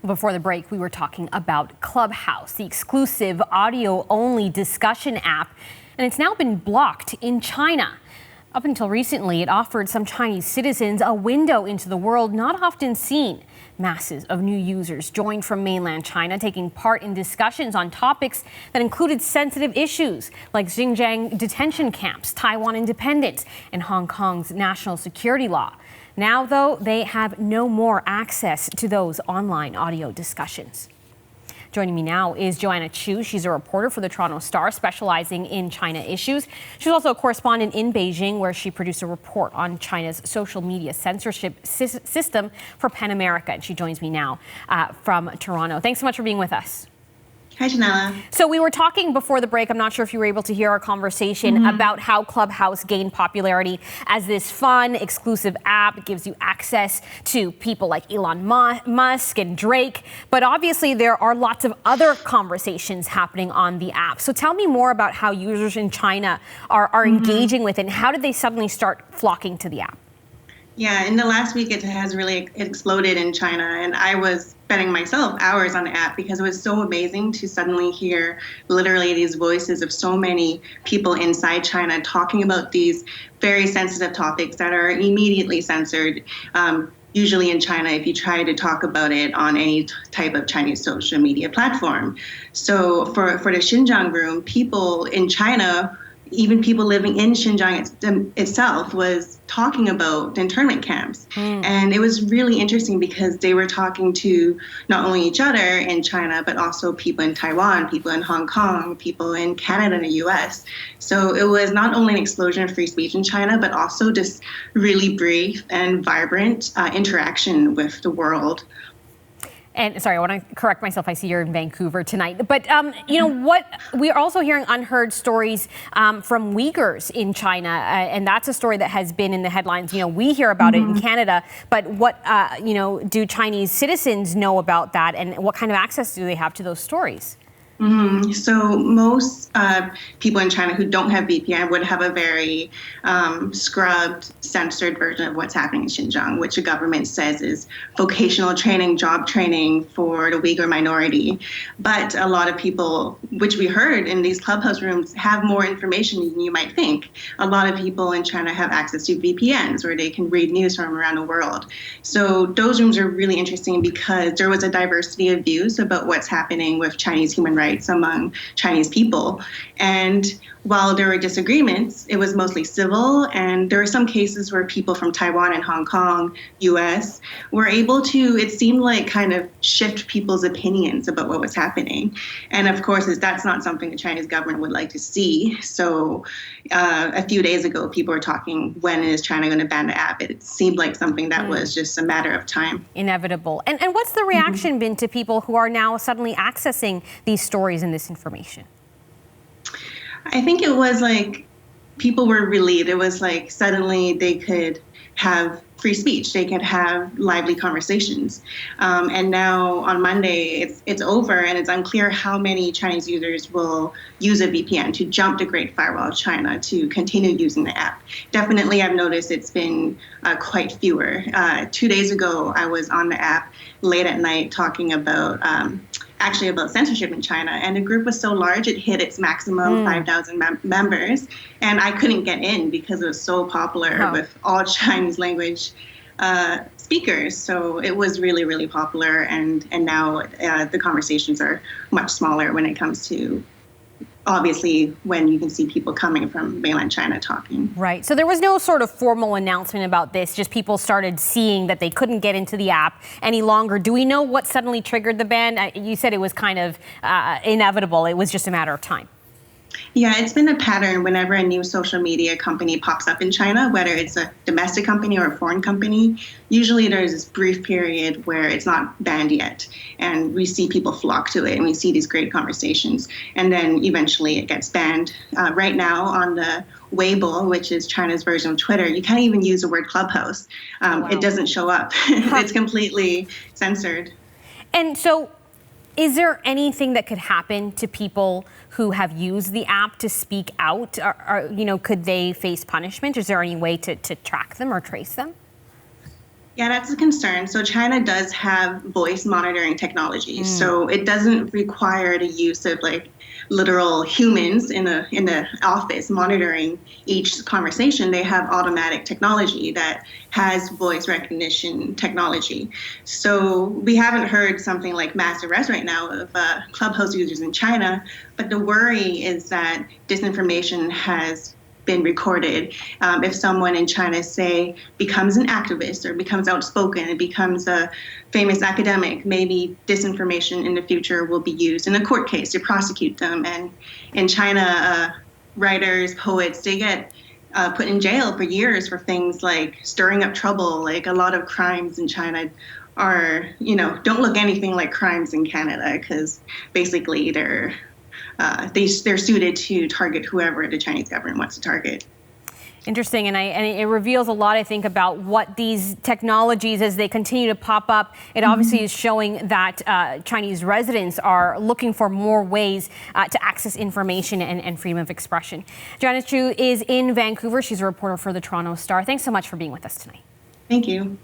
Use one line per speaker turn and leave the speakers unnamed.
Before the break, we were talking about Clubhouse, the exclusive audio-only discussion app, and it's now been blocked in China. Up until recently, it offered some Chinese citizens a window into the world not often seen. Masses of new users joined from mainland China, taking part in discussions on topics that included sensitive issues like Xinjiang detention camps, Taiwan independence, and Hong Kong's national security law. Now, though, they have no more access to those online audio discussions. Joining me now is Joanna Chiu. She's a reporter for the Toronto Star, specializing in China issues. She's also a correspondent in Beijing, where she produced a report on China's social media censorship system for PEN America. And she joins me now from Toronto. Thanks so much for being with us.
Hi, Ginella.
So we were talking before the break, I'm not sure if you were able to hear our conversation about how Clubhouse gained popularity as this fun, exclusive app. It gives you access to people like Elon Musk and Drake. But obviously, there are lots of other conversations happening on the app. So tell me more about how users in China are engaging with it, and how did they suddenly start flocking to the app?
Yeah, in the last week, it has really exploded in China, and I was spending myself hours on the app because it was so amazing to suddenly hear literally these voices of so many people inside China talking about these very sensitive topics that are immediately censored. Usually in China, if you try to talk about it on any type of Chinese social media platform. So for the Xinjiang room, people in China, even people living in Xinjiang itself, was talking about the internment camps. And it was really interesting because they were talking to not only each other in China, but also people in Taiwan, people in Hong Kong, people in Canada and the US. So it was not only an explosion of free speech in China, but also just really brief and vibrant interaction with the world.
And sorry, I want to correct myself. I see you're in Vancouver tonight. But, you know, what we are also hearing unheard stories from Uyghurs in China. And that's a story that has been in the headlines. You know, we hear about it in Canada. But what, you know, do Chinese citizens know about that? And what kind of access do they have to those stories?
So most people in China who don't have VPN would have a very scrubbed, censored version of what's happening in Xinjiang, which the government says is vocational training, job training for the Uyghur minority. But a lot of people, which we heard in these Clubhouse rooms, have more information than you might think. A lot of people in China have access to VPNs where they can read news from around the world. So those rooms are really interesting because there was a diversity of views about what's happening with Chinese human rights among Chinese people. And while there were disagreements, it was mostly civil, and there were some cases where people from Taiwan and Hong Kong, US, were able to, it seemed like, kind of shift people's opinions about what was happening. And of course, that's not something the Chinese government would like to see. So a few days ago, people were talking, when is China going to ban the app? It seemed like something that was just a matter of time.
Inevitable. And what's the reaction been to people who are now suddenly accessing these stories and this information?
I think it was like people were relieved. It was like suddenly they could have free speech. They could have lively conversations. And now on Monday, it's over, and it's unclear how many Chinese users will use a VPN to jump the Great Firewall of China to continue using the app. Definitely, I've noticed it's been quite fewer. 2 days ago, I was on the app late at night talking about about censorship in China, and the group was so large it hit its maximum 5,000 members, and I couldn't get in because it was so popular with all Chinese language speakers. So it was really, really popular, and now the conversations are much smaller when it comes to, obviously, when you can see people coming from mainland China talking.
Right. So there was no sort of formal announcement about this, just people started seeing that they couldn't get into the app any longer. Do we know what suddenly triggered the ban? You said it was kind of inevitable. It was just a matter of time.
Yeah, it's been a pattern whenever a new social media company pops up in China, whether it's a domestic company or a foreign company. Usually there's this brief period where it's not banned yet, and we see people flock to it, and we see these great conversations, and then eventually it gets banned. Right now on the Weibo, which is China's version of Twitter, you can't even use the word Clubhouse. It doesn't show up. It's completely censored.
And so, is there anything that could happen to people who have used the app to speak out? Or, you know, could they face punishment? Is there any way to track them or trace them?
Yeah, that's a concern. So China does have voice monitoring technology. So it doesn't require the use of like literal humans in the office monitoring each conversation. They have automatic technology that has voice recognition technology. So we haven't heard something like mass arrest right now of Clubhouse users in China, but the worry is that disinformation has been recorded. If someone in China, say, becomes an activist or becomes outspoken and becomes a famous academic, maybe disinformation in the future will be used in a court case to prosecute them. And in China, writers, poets, they get put in jail for years for things like stirring up trouble. Like a lot of crimes in China are, don't look anything like crimes in Canada because basically they're suited to target whoever the Chinese government wants to target.
Interesting, and it reveals a lot, I think, about what these technologies, as they continue to pop up, it obviously is showing that Chinese residents are looking for more ways to access information and freedom of expression. Joanna Chiu is in Vancouver. She's a reporter for the Toronto Star. Thanks so much for being with us tonight.
Thank you.